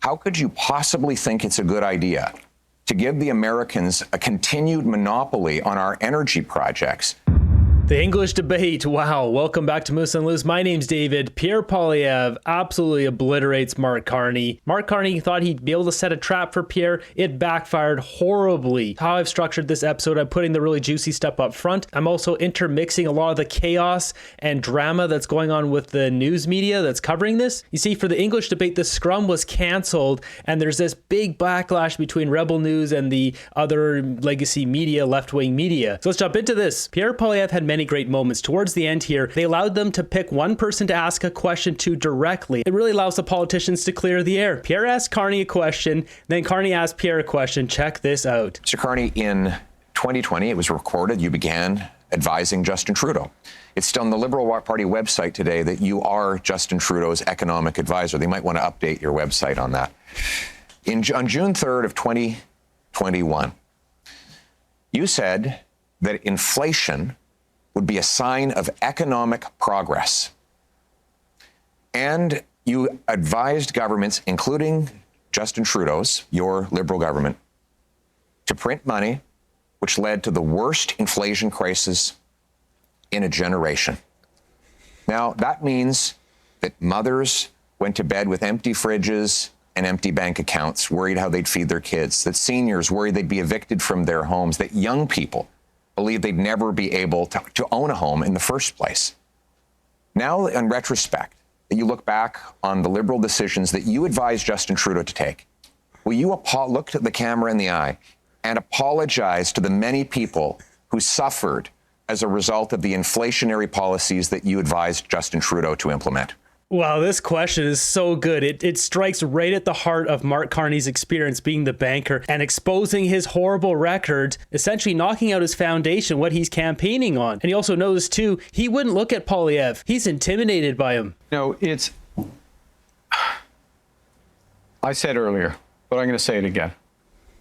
how could you possibly think it's a good idea to give the Americans a continued monopoly on our energy projects? The English debate. Wow. Welcome back to Moose and Loose. My name's David. Pierre Poilievre absolutely obliterates Mark Carney. Mark Carney thought he'd be able to set a trap for Pierre. It backfired horribly. How I've structured this episode, I'm putting the really juicy stuff up front. I'm also intermixing a lot of the chaos and drama that's going on with the news media that's covering this. You see, for the English debate, the scrum was canceled, and there's this big backlash between Rebel News and the other legacy media, left-wing media. So let's jump into this. Pierre Poilievre had many great moments. Towards the end here, they allowed them to pick one person to ask a question to directly. It really allows the politicians to clear the air. Pierre asked Carney a question, then Carney asked Pierre a question. Check this out. Mr. Carney, in 2020, it was recorded, you began advising Justin Trudeau. It's still on the Liberal Party website today that you are Justin Trudeau's economic advisor. They might want to update your website on that. On June 3rd of 2021, you said that inflation would be a sign of economic progress. And you advised governments, including Justin Trudeau's, your Liberal government, to print money, which led to the worst inflation crisis in a generation. Now, that means that mothers went to bed with empty fridges and empty bank accounts, worried how they'd feed their kids, that seniors worried they'd be evicted from their homes, that young people believe they'd never be able to own a home in the first place. Now, in retrospect, that you look back on the Liberal decisions that you advised Justin Trudeau to take, will you look at the camera in the eye and apologize to the many people who suffered as a result of the inflationary policies that you advised Justin Trudeau to implement? Wow, this question is so good. It strikes right at the heart of Mark Carney's experience being the banker and exposing his horrible record, essentially knocking out his foundation, what he's campaigning on. And he also knows, too, he wouldn't look at Poilievre. He's intimidated by him. No, I said earlier, but I'm going to say it again.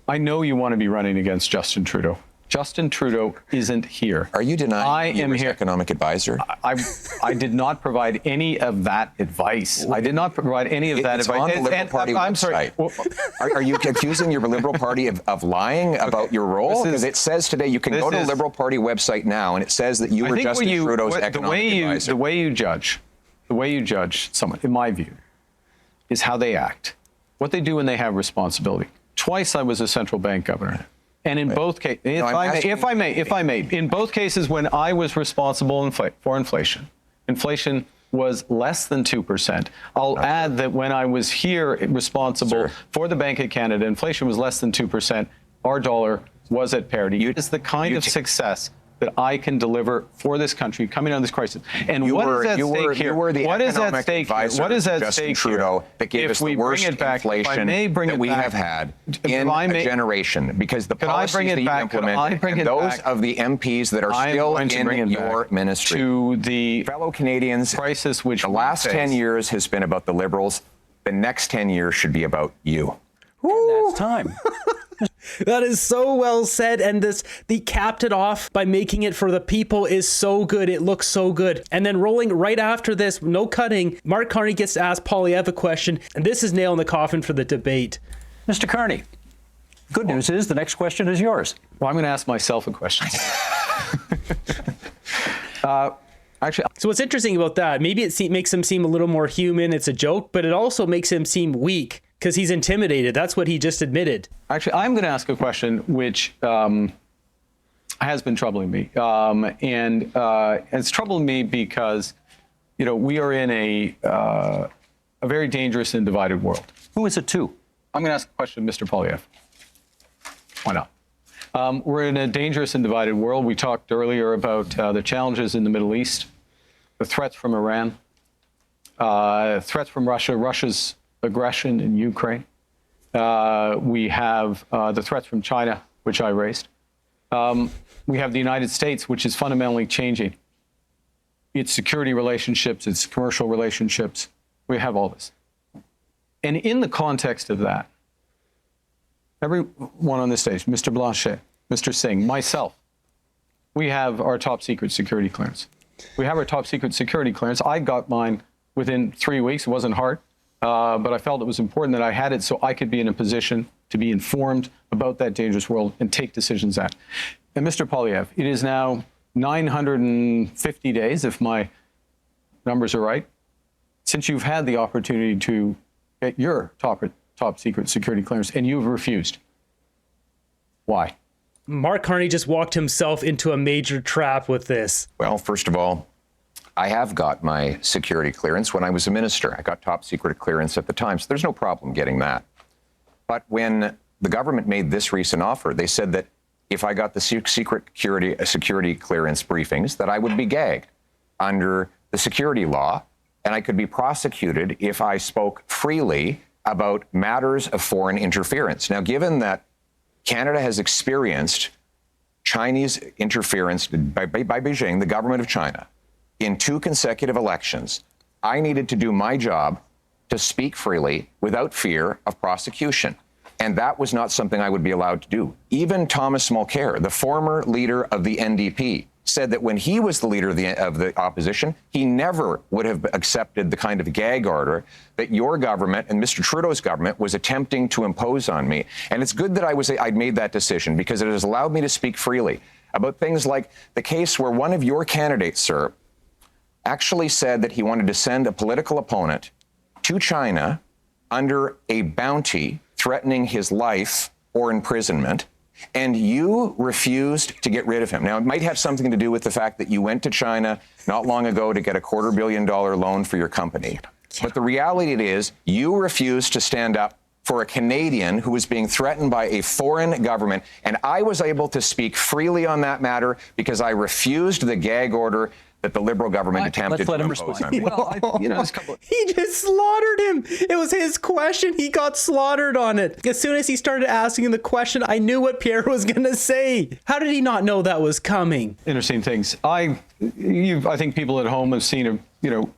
I know you want to be running against Justin Trudeau. Justin Trudeau isn't here. Are you denying I am here. Economic advisor? I did not provide any of that advice. I did not provide any of that advice. It's on the Liberal Party website. I'm sorry. Well, are you accusing your Liberal Party of lying about your role? Because it says today you can go to the Liberal Party website now, and it says that you were Justin Trudeau's economic advisor. The way you judge someone, in my view, is how they act, what they do when they have responsibility. Twice I was a central bank governor. And in both cases, if I may, in both cases when I was responsible for inflation, inflation was less than 2%. I'll add that when I was here responsible for the Bank of Canada, inflation was less than 2%. Our dollar was at parity. It is the kind of success that I can deliver for this country coming out of this crisis. And what is at stake here? What is at stake here? What is at stake Trudeau that gave us the worst inflation that we have had in a generation? Because the policies that you implement and those of the MPs that are still in your ministry. To the fellow Canadians, crisis which the last 10 years has been about the Liberals. The next 10 years should be about you. And that's time. That is so well said, and the capped it off by making it for the people is so good. It looks so good. And then rolling right after this, no cutting, Mark Carney gets to ask Poilievre a question, and this is nail in the coffin for the debate. Mr. Carney, good news is the next question is yours. Well, I'm going to ask myself a question. Actually, so what's interesting about that, maybe it makes him seem a little more human. It's a joke, but it also makes him seem weak because he's intimidated. That's what he just admitted. Actually, I'm going to ask a question which has been troubling me. And it's troubling me because, we are in a very dangerous and divided world. Who is it to? I'm going to ask a question of Mr. Poilievre. Why not? We're in a dangerous and divided world. We talked earlier about the challenges in the Middle East, the threats from Iran, threats from Russia, Russia's aggression in Ukraine. We have the threats from China, which I raised. We have the United States, which is fundamentally changing its security relationships, its commercial relationships. We have all this. And in the context of that, everyone on this stage, Mr. Blanchet, Mr. Singh, myself, we have our top secret security clearance. We have our top secret security clearance. I got mine within 3 weeks. It wasn't hard. but I felt it was important that I had it so I could be in a position to be informed about that dangerous world and take decisions at. And Mr. Poilievre, it is now 950 days, if my numbers are right, since you've had the opportunity to get your top secret security clearance, and you've refused. Why? Mark Carney just walked himself into a major trap with this. Well, first of all, I have got my security clearance when I was a minister. I got top secret clearance at the time, so there's no problem getting that. But when the government made this recent offer, they said that if I got the security clearance briefings, that I would be gagged under the security law, and I could be prosecuted if I spoke freely about matters of foreign interference. Now, given that Canada has experienced Chinese interference by Beijing, the government of China, in 2 consecutive elections, I needed to do my job to speak freely without fear of prosecution. And that was not something I would be allowed to do. Even Thomas Mulcair, the former leader of the NDP, said that when he was the leader of the opposition, he never would have accepted the kind of gag order that your government and Mr. Trudeau's government was attempting to impose on me. And it's good that I'd made that decision, because it has allowed me to speak freely about things like the case where one of your candidates, sir, actually said that he wanted to send a political opponent to China under a bounty threatening his life or imprisonment, and you refused to get rid of him. Now, it might have something to do with the fact that you went to China not long ago to get a $250 million loan for your company. But the reality is you refused to stand up for a Canadian who was being threatened by a foreign government, and I was able to speak freely on that matter because I refused the gag order that the Liberal government attempted to impose on me. Well, there's a couple. He just slaughtered him. It was his question. He got slaughtered on it. As soon as he started asking him the question, I knew what Pierre was going to say. How did he not know that was coming? Interesting things. I think people at home have seen a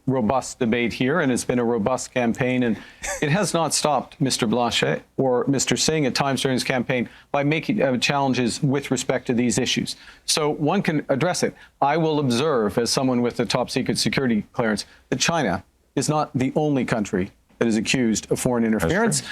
robust debate here, and it's been a robust campaign, and it has not stopped Mr. Blanchet or Mr. Singh at times during his campaign by making challenges with respect to these issues. So one can address it. I will observe, as someone with the top secret security clearance, that China is not the only country that is accused of foreign interference,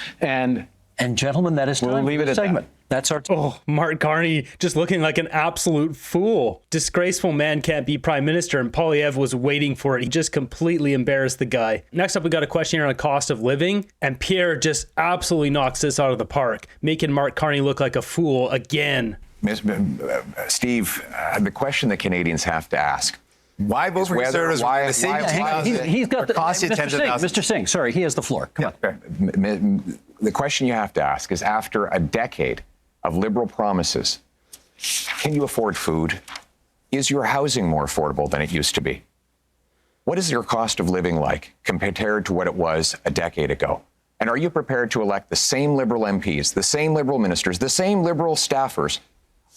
and gentlemen, that is time we'll leave for it the at segment. that. That's our Oh, Mark Carney just looking like an absolute fool. Disgraceful man can't be prime minister, and Poilievre was waiting for it. He just completely embarrassed the guy. Next up, we got a question here on cost of living, and Pierre just absolutely knocks this out of the park, making Mark Carney look like a fool again. Steve, the question that Canadians have to ask. Why vote for Conservatives? He's got the Mr. Singh, sorry, he has the floor. Come on. The question you have to ask is, after a decade of Liberal promises, can you afford food? Is your housing more affordable than it used to be? What is your cost of living like compared to what it was a decade ago? And are you prepared to elect the same Liberal MPs, the same Liberal ministers, the same Liberal staffers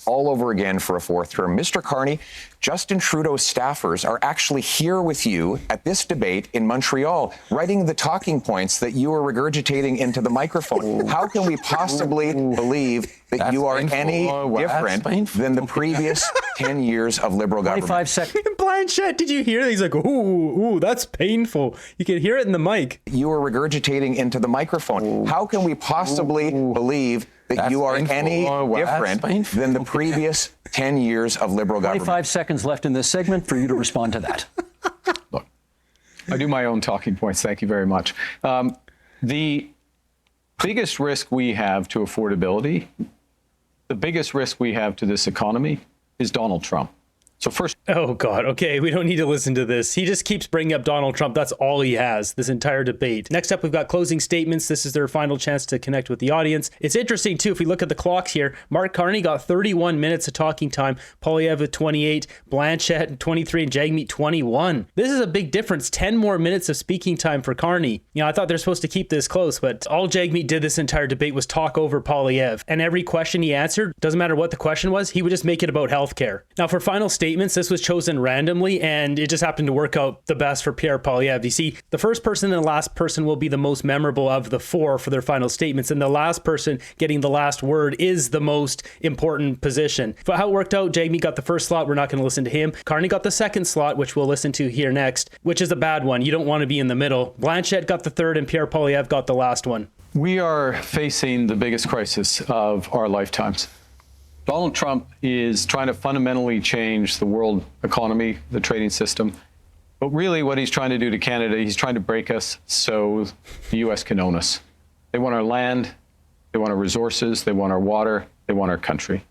all over again for a 4th term? Mr. Carney, Justin Trudeau's staffers are actually here with you at this debate in Montreal, writing the talking points that you are regurgitating into the microphone. How can we possibly believe that you are any different than the previous 10 years of Liberal government? 25 seconds. Blanchett, did you hear that? He's like, ooh, that's painful. You can hear it in the mic. You are regurgitating into the microphone. How can we possibly believe that you are any different than the previous 10 years of Liberal government? 25 seconds left in this segment for you to respond to that. Look, I do my own talking points. Thank you very much. The biggest risk we have to affordability, the biggest risk we have to this economy is Donald Trump. So first, oh God, okay, we don't need to listen to this. He just keeps bringing up Donald Trump. That's all he has, this entire debate. Next up, we've got closing statements. This is their final chance to connect with the audience. It's interesting too, if we look at the clocks here, Mark Carney got 31 minutes of talking time, Poilievre with 28, Blanchett 23, and Jagmeet 21. This is a big difference, 10 more minutes of speaking time for Carney. I thought they're supposed to keep this close, but all Jagmeet did this entire debate was talk over Poilievre, and every question he answered, doesn't matter what the question was, he would just make it about healthcare. Now for final statement, statements. This was chosen randomly, and it just happened to work out the best for Pierre Poilievre. You see, the first person and the last person will be the most memorable of the four for their final statements, and the last person getting the last word is the most important position. For how it worked out, Jamie got the first slot. We're not going to listen to him. Carney got the second slot, which we'll listen to here next, which is a bad one. You don't want to be in the middle. Blanchet got the third, and Pierre Poilievre got the last one. We are facing the biggest crisis of our lifetimes. Donald Trump is trying to fundamentally change the world economy, the trading system. But really what he's trying to do to Canada, he's trying to break us so the U.S. can own us. They want our land, they want our resources, they want our water, they want our country.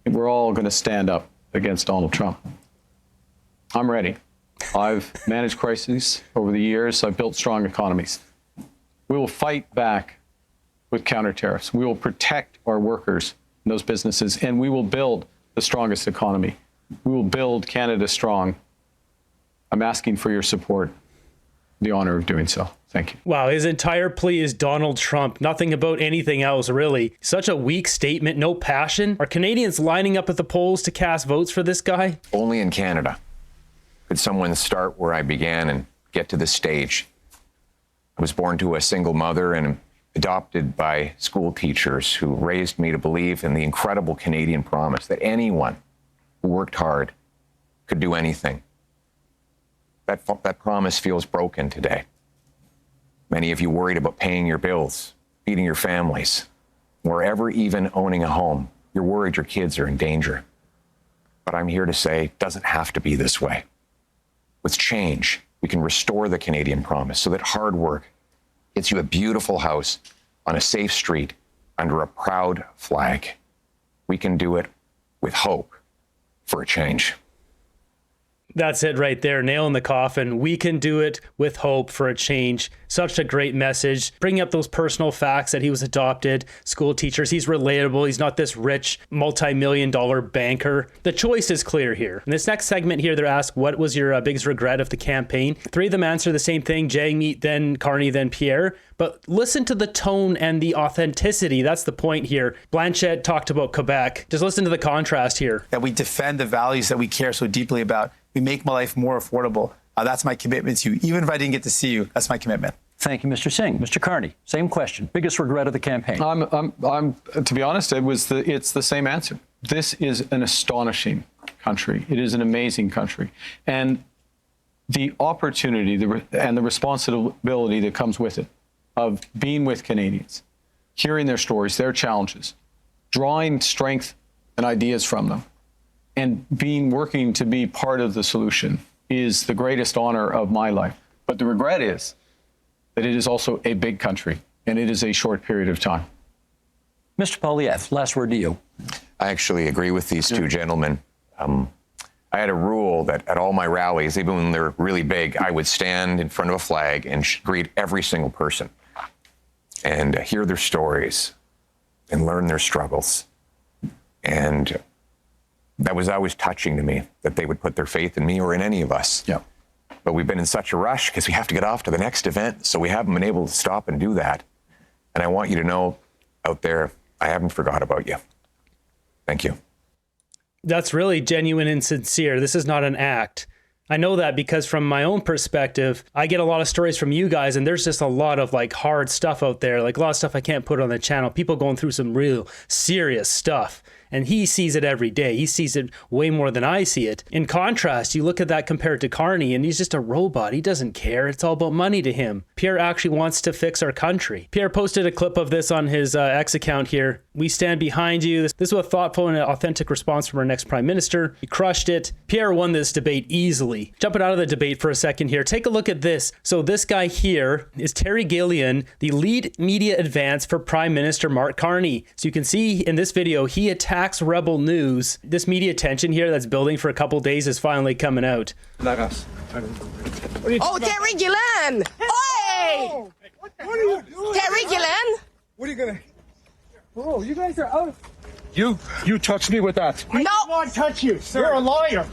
And we're all going to stand up against Donald Trump. I'm ready. I've managed crises over the years. I've built strong economies. We will fight back with counter tariffs. We will protect our workers and those businesses, and we will build the strongest economy. We will build Canada strong. I'm asking for your support, the honor of doing so. Thank you. Wow, his entire plea is Donald Trump. Nothing about anything else, really. Such a weak statement, no passion. Are Canadians lining up at the polls to cast votes for this guy? Only in Canada could someone start where I began and get to this stage. I was born to a single mother and adopted by school teachers who raised me to believe in the incredible Canadian promise that anyone who worked hard could do anything. That promise feels broken today. Many of you worried about paying your bills, feeding your families, wherever even owning a home. You're worried your kids are in danger. But I'm here to say it doesn't have to be this way. With change, we can restore the Canadian promise so that hard work gets you a beautiful house on a safe street under a proud flag. We can do it with hope for a change. That's it right there. Nail in the coffin. We can do it with hope for a change. Such a great message. Bringing up those personal facts that he was adopted, school teachers. He's relatable. He's not this rich, multi-million-dollar banker. The choice is clear here. In this next segment here, they're asked, what was your biggest regret of the campaign? Three of them answer the same thing. Jamie, then Carney, then Pierre. But listen to the tone and the authenticity. That's the point here. Blanchet talked about Cpac. Just listen to the contrast here. That we defend the values that we care so deeply about. We make my life more affordable. That's my commitment to you. Even if I didn't get to see you, that's my commitment. Thank you, Mr. Singh. Mr. Carney, same question. Biggest regret of the campaign? I'm to be honest, it's the same answer. This is an astonishing country. It is an amazing country. And the opportunity and the responsibility that comes with it of being with Canadians, hearing their stories, their challenges, drawing strength and ideas from them, and working to be part of the solution is the greatest honor of my life. But the regret is that it is also a big country, and it is a short period of time. Mr. Poilievre, last word to you. I actually agree with these two gentlemen. I had a rule that at all my rallies, even when they're really big, I would stand in front of a flag and greet every single person and hear their stories and learn their struggles. And that was always touching to me, that they would put their faith in me or in any of us. Yeah. But we've been in such a rush because we have to get off to the next event, so we haven't been able to stop and do that. And I want you to know out there, I haven't forgot about you. Thank you. That's really genuine and sincere. This is not an act. I know that because from my own perspective, I get a lot of stories from you guys, and there's just a lot of like hard stuff out there, like a lot of stuff I can't put on the channel. People going through some real serious stuff. And he sees it every day. He sees it way more than I see it. In contrast, you look at that compared to Carney, and he's just a robot. He doesn't care. It's all about money to him. Pierre actually wants to fix our country. Pierre posted a clip of this on his X account here. We stand behind you. This was a thoughtful and authentic response from our next prime minister. He crushed it. Pierre won this debate easily. Jumping out of the debate for a second here, take a look at this. So this guy here is Terry Gillian, the lead media advance for Prime Minister Mark Carney. So you can see in this video, he attacks Rebel News. This media tension here that's building for a couple days is finally coming out. Oh, Terry Gillian! Oi! What are you doing? Terry Gillian! What are you gonna? Oh, you guys are out. You touched me with that. No! I did not touch you, sir. You're a liar.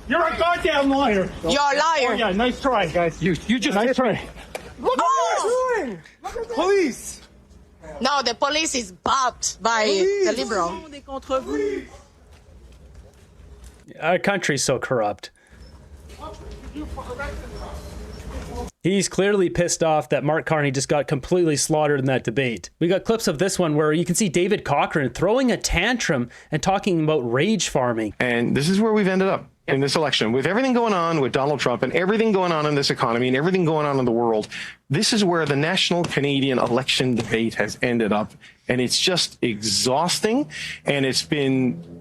You're a goddamn liar. You're a liar. Oh yeah, nice try, guys. You just nice try. Look what you're doing. Look at police. No, the police is bought by the Liberal. Our country's so corrupt. He's clearly pissed off that Mark Carney just got completely slaughtered in that debate. We got clips of this one where you can see David Cochrane throwing a tantrum and talking about rage farming. And this is where we've ended up in this election. With everything going on with Donald Trump and everything going on in this economy and everything going on in the world, this is where the national Canadian election debate has ended up. And it's just exhausting. And it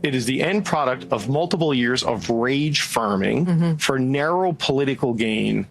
is the end product of multiple years of rage farming for narrow political gain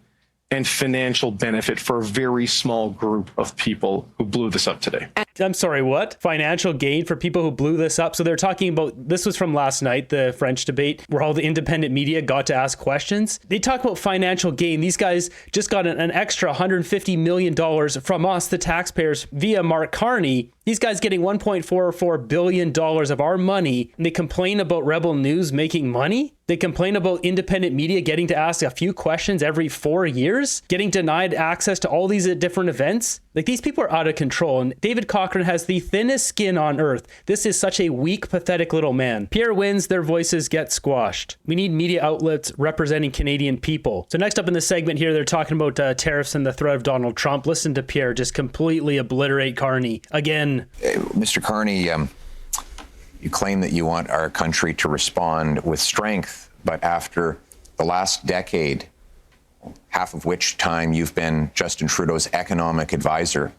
and financial benefit for a very small group of people who blew this up today. I'm sorry, what? Financial gain for people who blew this up? So they're talking about, this was from last night, the French debate, where all the independent media got to ask questions. They talk about financial gain. These guys just got an extra $150 million from us, the taxpayers, via Mark Carney. These guys getting $1.44 billion of our money, and they complain about Rebel News making money? They complain about independent media getting to ask a few questions every 4 years, getting denied access to all these different events. Like, these people are out of control, and David Cochrane has the thinnest skin on earth. This is such a weak, pathetic little man. Pierre wins, their voices get squashed. We need media outlets representing Canadian people. So next up in the segment here, they're talking about tariffs and the threat of Donald Trump. Listen to Pierre just completely obliterate Carney again. Mr. Carney, you claim that you want our country to respond with strength, but after the last decade, half of which time you've been Justin Trudeau's economic advisor,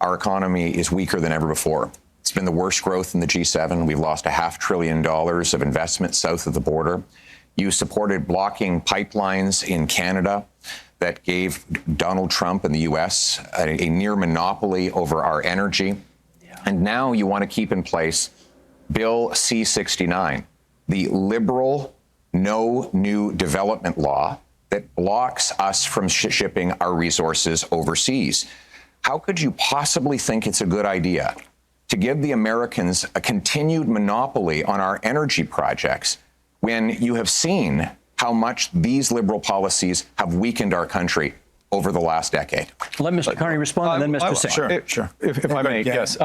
our economy is weaker than ever before. It's been the worst growth in the G7. We've lost $500 billion of investment south of the border. You supported blocking pipelines in Canada that gave Donald Trump and the U.S. a near monopoly over our energy. And now you want to keep in place Bill C-69, the liberal no new development law that blocks us from shipping our resources overseas. How could you possibly think it's a good idea to give the Americans a continued monopoly on our energy projects when you have seen how much these liberal policies have weakened our country over the last decade? Let Mr. Carney respond, and then Mr. Singh. Sure. If I may, yes.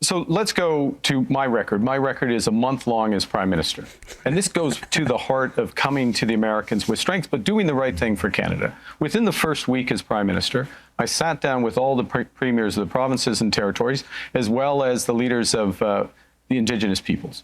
So let's go to my record. My record is a month long as Prime Minister. And this goes to the heart of coming to the Americans with strength, but doing the right thing for Canada. Within the first week as Prime Minister, I sat down with all the premiers of the provinces and territories, as well as the leaders of the Indigenous peoples.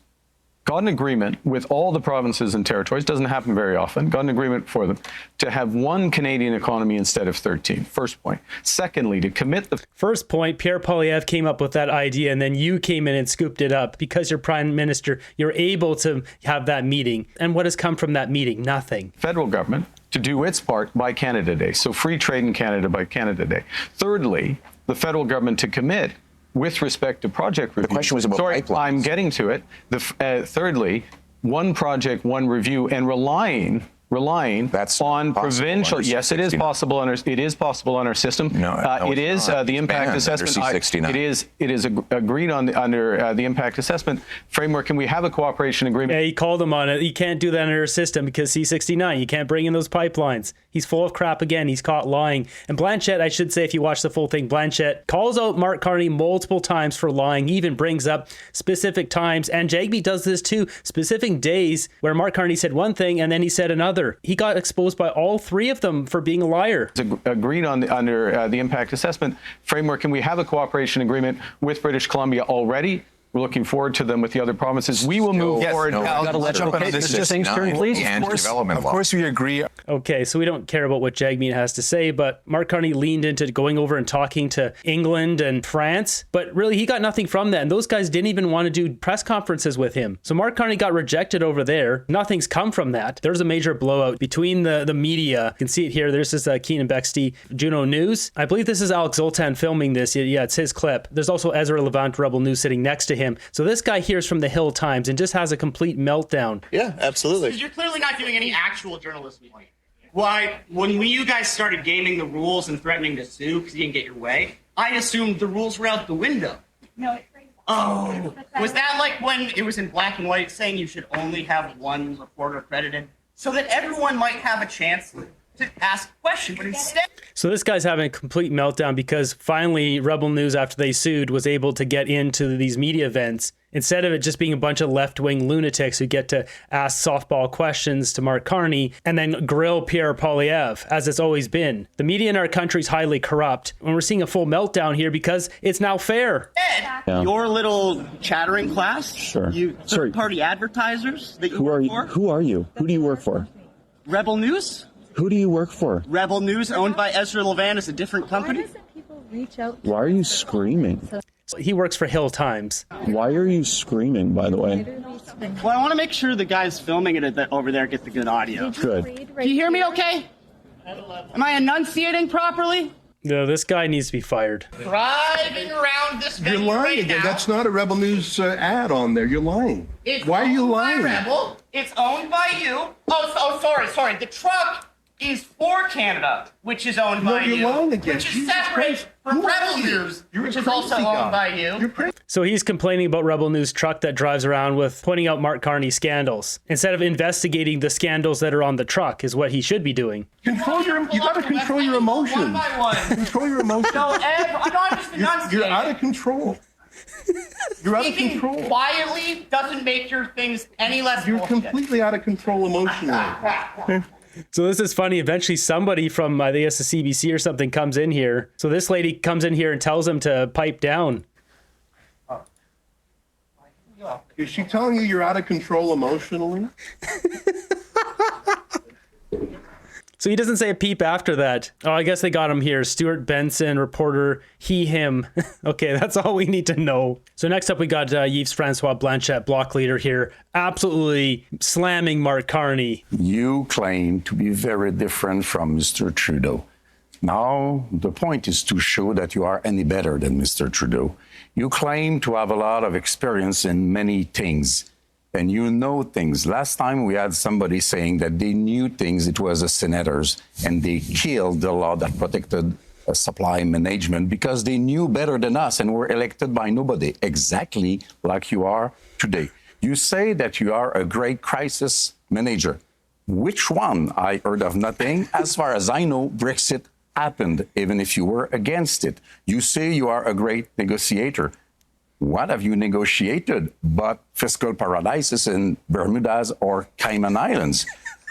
Got an agreement with all the provinces and territories, doesn't happen very often, got an agreement for them to have one Canadian economy instead of 13. First point. Secondly, to commit the... First point, Pierre Poilievre came up with that idea, and then you came in and scooped it up. Because you're Prime Minister, you're able to have that meeting. And what has come from that meeting? Nothing. Federal government to do its part by Canada Day. So free trade in Canada by Canada Day. Thirdly, the federal government to commit with respect to project review. The question was about pipelines. I'm getting to it. Thirdly, one project, one review, and relying That's on provincial. Yes, it is possible under our system. No, it is the impact assessment. It is agreed on under the impact assessment framework. And we have a cooperation agreement. Yeah, he called him on it. You can't do that under our system because C-69. You can't bring in those pipelines. He's full of crap again. He's caught lying. And Blanchette, I should say, if you watch the full thing, Blanchette calls out Mark Carney multiple times for lying. He even brings up specific times. And Jagby does this too. Specific days where Mark Carney said one thing and then he said another. He got exposed by all three of them for being a liar. It's agreed on under the impact assessment framework. And we have a cooperation agreement with British Columbia already. We're looking forward to them with the other provinces. We will move forward. Mr. Singh's turn, please. Of course, we agree. Okay, so we don't care about what Jagmeet has to say, but Mark Carney leaned into going over and talking to England and France, but really he got nothing from that, and those guys didn't even want to do press conferences with him. So Mark Carney got rejected over there. Nothing's come from that. There's a major blowout between the media. You can see it here. There's this Keenan Bexty, Juno News. I believe this is Alex Zoltan filming this. Yeah, it's his clip. There's also Ezra Levant, Rebel News, sitting next to him. So this guy hears from the Hill Times and just has a complete meltdown. Yeah, absolutely. You're clearly not doing any actual journalism. Why, when you guys started gaming the rules and threatening to sue because you didn't get your way, I assumed the rules were out the window. No. Oh, was that like when it was in black and white saying you should only have one reporter credited so that everyone might have a chance to ask a question, but instead. So this guy's having a complete meltdown because finally Rebel News, after they sued, was able to get into these media events. Instead of it just being a bunch of left-wing lunatics who get to ask softball questions to Mark Carney and then grill Pierre Poilievre, as it's always been. The media in our country is highly corrupt, and we're seeing a full meltdown here because it's now fair. Yeah. Your little chattering class, sure. You third-party advertisers that you Who are work you? for. Who are you? Who do you work for? Rebel News? Who do you work for? Rebel News, owned by Ezra Levin, is a different company. Why doesn't people reach out? Why are you screaming? He works for Hill Times. Why are you screaming, by the way? Well, I want to make sure the guys filming it over there get the good audio. Good. Can you hear me okay? Am I enunciating properly? No, this guy needs to be fired. Driving around this venue You're lying right again. now. That's not a Rebel News ad on there. You're lying. It's Why are you owned by lying? Rebel. It's owned by you. Sorry. The truck is for Canada, which is owned by you. You're lying again. Which is Jesus separate Christ. from Who are Rebel you? News, You're a which is also crazy guy. owned by you. You're crazy. So he's complaining about Rebel News truck that drives around with pointing out Mark Carney's scandals instead of investigating the scandals that are on the truck is what he should be doing. You got to control your emotions. One by one. Control your emotions. I'm just enunciating. You're out of control. You're out of Speaking control. quietly doesn't make your things any less You're bullshit. completely out of control emotionally. So this is funny. Eventually somebody from, I guess, the CBC or something comes in here. So this lady comes in here and tells him to pipe down. Is she telling you you're out of control emotionally? So he doesn't say a peep after that. Oh, I guess they got him here. Stuart Benson, reporter, he, him. Okay, that's all we need to know. So next up, we got Yves Francois Blanchette, block leader here, absolutely slamming Mark Carney. You claim to be very different from Mr. Trudeau. Now, the point is to show that you are any better than Mr. Trudeau. You claim to have a lot of experience in many things. And you know things. Last time we had somebody saying that they knew things, it was the senators, and they killed the law that protected supply management because they knew better than us and were elected by nobody, exactly like you are today. You say that you are a great crisis manager. Which one? I heard of nothing. As far as I know, Brexit happened, even if you were against it. You say you are a great negotiator. What have you negotiated but fiscal paradises in Bermudas or Cayman Islands?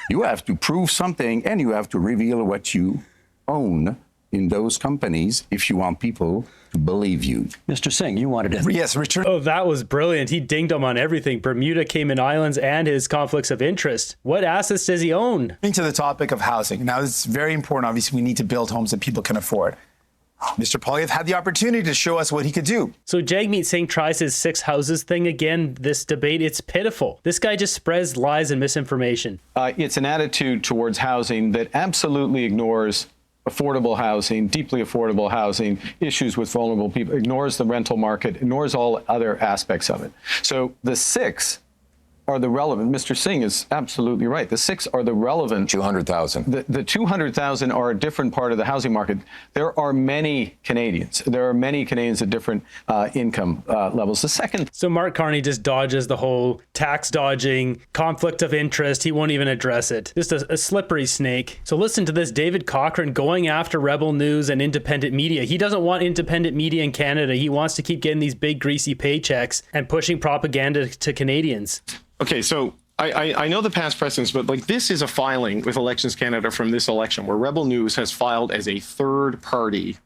You have to prove something and you have to reveal what you own in those companies if you want people to believe you. Mr. Singh, you wanted to... Yes, Richard. Oh, that was brilliant. He dinged him on everything. Bermuda, Cayman Islands, and his conflicts of interest. What assets does he own? To the topic of housing. Now, it's very important. Obviously, we need to build homes that people can afford. Mr. Poilievre had the opportunity to show us what he could do. So Jagmeet Singh tries his 6 houses thing again, this debate. It's pitiful. This guy just spreads lies and misinformation. It's an attitude towards housing that absolutely ignores affordable housing, deeply affordable housing, issues with vulnerable people, ignores the rental market, ignores all other aspects of it. So the 6 are the relevant. Mr. Singh is absolutely right. The 6 are the relevant. 200,000. The 200,000 are a different part of the housing market. There are many Canadians. There are many Canadians at different income levels. The second. So Mark Carney just dodges the whole tax dodging, conflict of interest. He won't even address it. Just a slippery snake. So listen to this. David Cochrane going after Rebel News and independent media. He doesn't want independent media in Canada. He wants to keep getting these big greasy paychecks and pushing propaganda to Canadians. Okay, so I know the past precedents, but like this is a filing with Elections Canada from this election where Rebel News has filed as a third party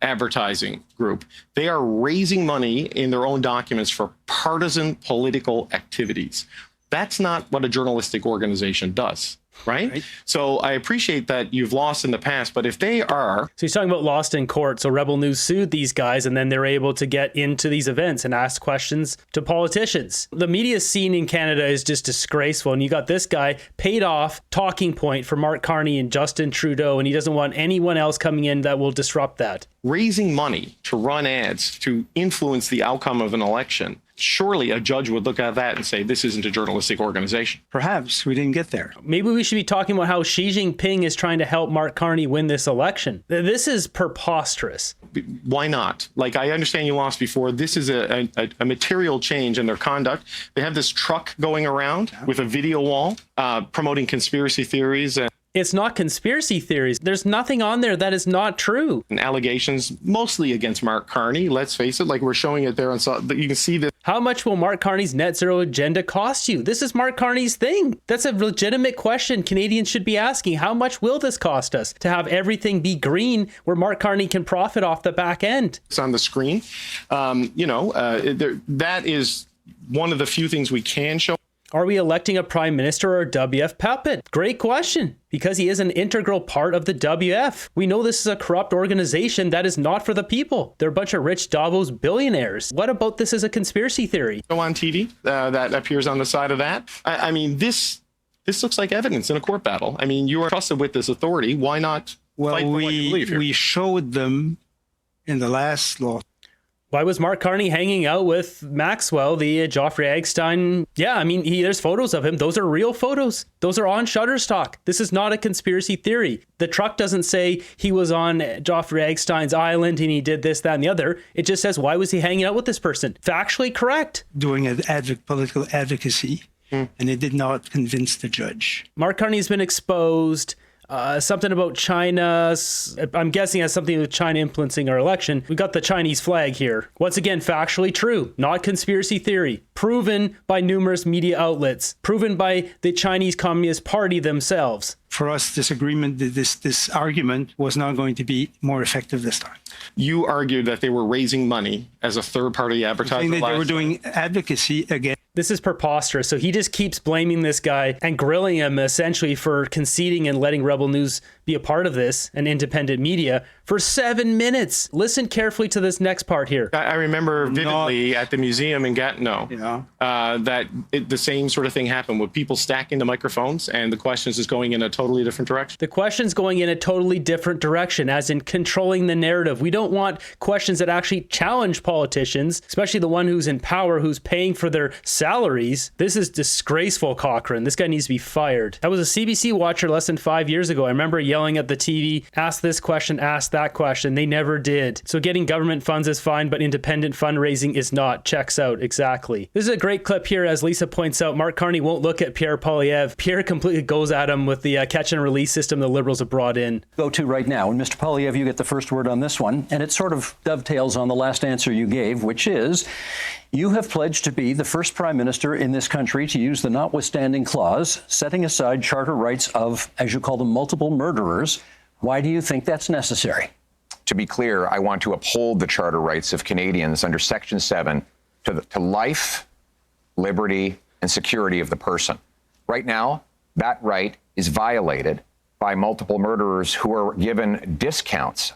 advertising group. They are raising money in their own documents for partisan political activities. That's not what a journalistic organization does. Right? So I appreciate that you've lost in the past, but if they are... So he's talking about lost in court. So Rebel News sued these guys and then they're able to get into these events and ask questions to politicians. The media scene in Canada is just disgraceful. And you got this guy paid off talking point for Mark Carney and Justin Trudeau, and he doesn't want anyone else coming in that will disrupt that. Raising money to run ads to influence the outcome of an election. Surely a judge would look at that and say, this isn't a journalistic organization. Perhaps we didn't get there. Maybe we should be talking about how Xi Jinping is trying to help Mark Carney win this election. This is preposterous. Why not? Like, I understand you lost before. This is a material change in their conduct. They have this truck going around with a video wall promoting conspiracy theories. It's not conspiracy theories. There's nothing on there that is not true. And allegations mostly against Mark Carney. Let's face it, like we're showing it there. You can see that. How much will Mark Carney's net zero agenda cost you? This is Mark Carney's thing. That's a legitimate question Canadians should be asking. How much will this cost us to have everything be green where Mark Carney can profit off the back end? It's on the screen. That is one of the few things we can show. Are we electing a prime minister or a WF puppet? Great question, because he is an integral part of the WF. We know this is a corrupt organization that is not for the people. They're a bunch of rich Davos billionaires. What about this as a conspiracy theory? On TV that appears on the side of that. I mean, this looks like evidence in a court battle. I mean, you are trusted with this authority. Why not fight for what you believe here? We showed them in the last law. Why was Mark Carney hanging out with Maxwell, the Joffrey Eggstein? Yeah, I mean, there's photos of him. Those are real photos. Those are on Shutterstock. This is not a conspiracy theory. The truck doesn't say he was on Joffrey Eggstein's island and he did this, that, and the other. It just says, why was he hanging out with this person? Factually correct. Doing political advocacy, and it did not convince the judge. Mark Carney's been exposed. Something about China, I'm guessing has something with China influencing our election. We got the Chinese flag here. Once again, factually true, not conspiracy theory. Proven by numerous media outlets. Proven by the Chinese Communist Party themselves. For us, this agreement, this argument was not going to be more effective this time. You argued that they were raising money as a third-party advertiser. They were doing advocacy again. This is preposterous. So he just keeps blaming this guy and grilling him essentially for conceding and letting Rebel News be a part of this, and independent media, for 7 minutes. Listen carefully to this next part here. I remember vividly at the museum in Gatineau that the same sort of thing happened with people stacking the microphones and the questions is going in a totally different direction. The question's going in a totally different direction, as in controlling the narrative. We don't want questions that actually challenge politicians, especially the one who's in power, who's paying for their salaries. This is disgraceful, Cochrane. This guy needs to be fired. I was a CBC watcher less than 5 years ago. I remember yelling at the TV, ask this question, ask that question. They never did. So getting government funds is fine, but independent fundraising is not. Checks out exactly. This is a great clip here. As Lisa points out, Mark Carney won't look at Pierre Poilievre. Pierre completely goes at him with the catch and release system the Liberals have brought in. Go to right now. And Mr. Poilievre, you get the first word on this one. And it sort of dovetails on the last answer you gave, which is you have pledged to be the first prime minister in this country to use the notwithstanding clause, setting aside charter rights of, as you call them, multiple murderers. Why do you think that's necessary? To be clear, I want to uphold the charter rights of Canadians under Section 7 to life, liberty, and security of the person. Right now, that right is violated by multiple murderers who are given discounts.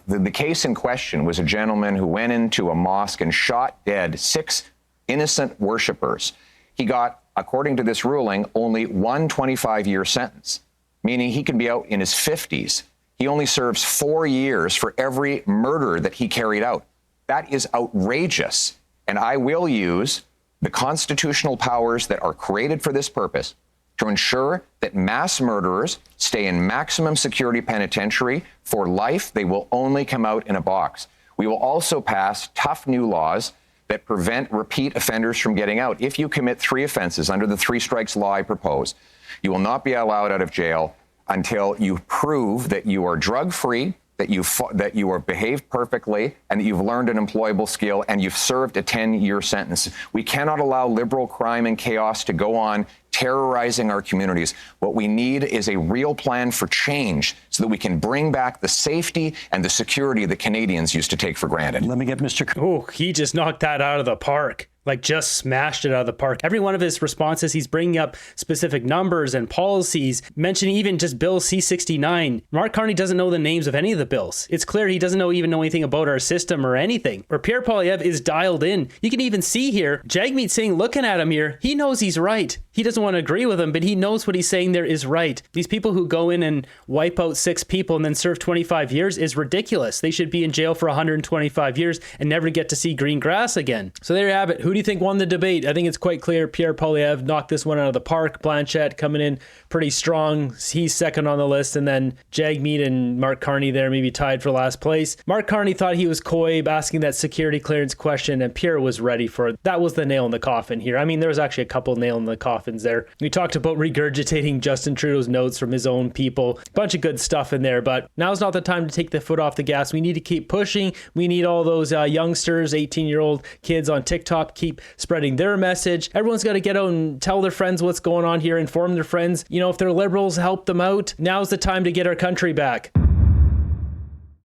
The case in question was a gentleman who went into a mosque and shot dead 6 innocent worshipers. He got, according to this ruling, only one 25-year sentence, meaning he can be out in his 50s. He only serves 4 years for every murder that he carried out. That is outrageous. And I will use the constitutional powers that are created for this purpose to ensure that mass murderers stay in maximum security penitentiary for life. They will only come out in a box. We will also pass tough new laws that prevent repeat offenders from getting out. If you commit 3 offenses under the 3 strikes law I propose, you will not be allowed out of jail until you prove that you are drug-free, that you are behaved perfectly, and that you've learned an employable skill, and you've served a 10-year sentence. We cannot allow liberal crime and chaos to go on terrorizing our communities. What we need is a real plan for change so that we can bring back the safety and the security that Canadians used to take for granted. Let me get Mr. Oh, he just knocked that out of the park. Like, just smashed it out of the park. Every one of his responses, he's bringing up specific numbers and policies, mentioning even just Bill C-69. Mark Carney doesn't know the names of any of the bills. It's clear he doesn't even know anything about our system or anything. Where Pierre Poilievre is dialed in. You can even see here, Jagmeet Singh looking at him here, he knows he's right. He doesn't want to agree with him, but he knows what he's saying there is right. These people who go in and wipe out 6 people and then serve 25 years is ridiculous. They should be in jail for 125 years and never get to see green grass again. So there you have it. Who do you think won the debate? I think it's quite clear Pierre Poilievre knocked this one out of the park. Blanchette coming in pretty strong. He's second on the list, and then Jagmeet and Mark Carney there maybe tied for last place. Mark Carney thought he was coy asking that security clearance question, and Pierre was ready for it. That was the nail in the coffin here. I mean, there was actually a couple nail in the coffin softens there. We talked about regurgitating Justin Trudeau's notes from his own people. Bunch of good stuff in there, but now's not the time to take the foot off the gas. We need to keep pushing. We need all those youngsters, 18-year-old kids on TikTok, keep spreading their message. Everyone's got to get out and tell their friends what's going on here, inform their friends. You know, if they're liberals, help them out. Now's the time to get our country back.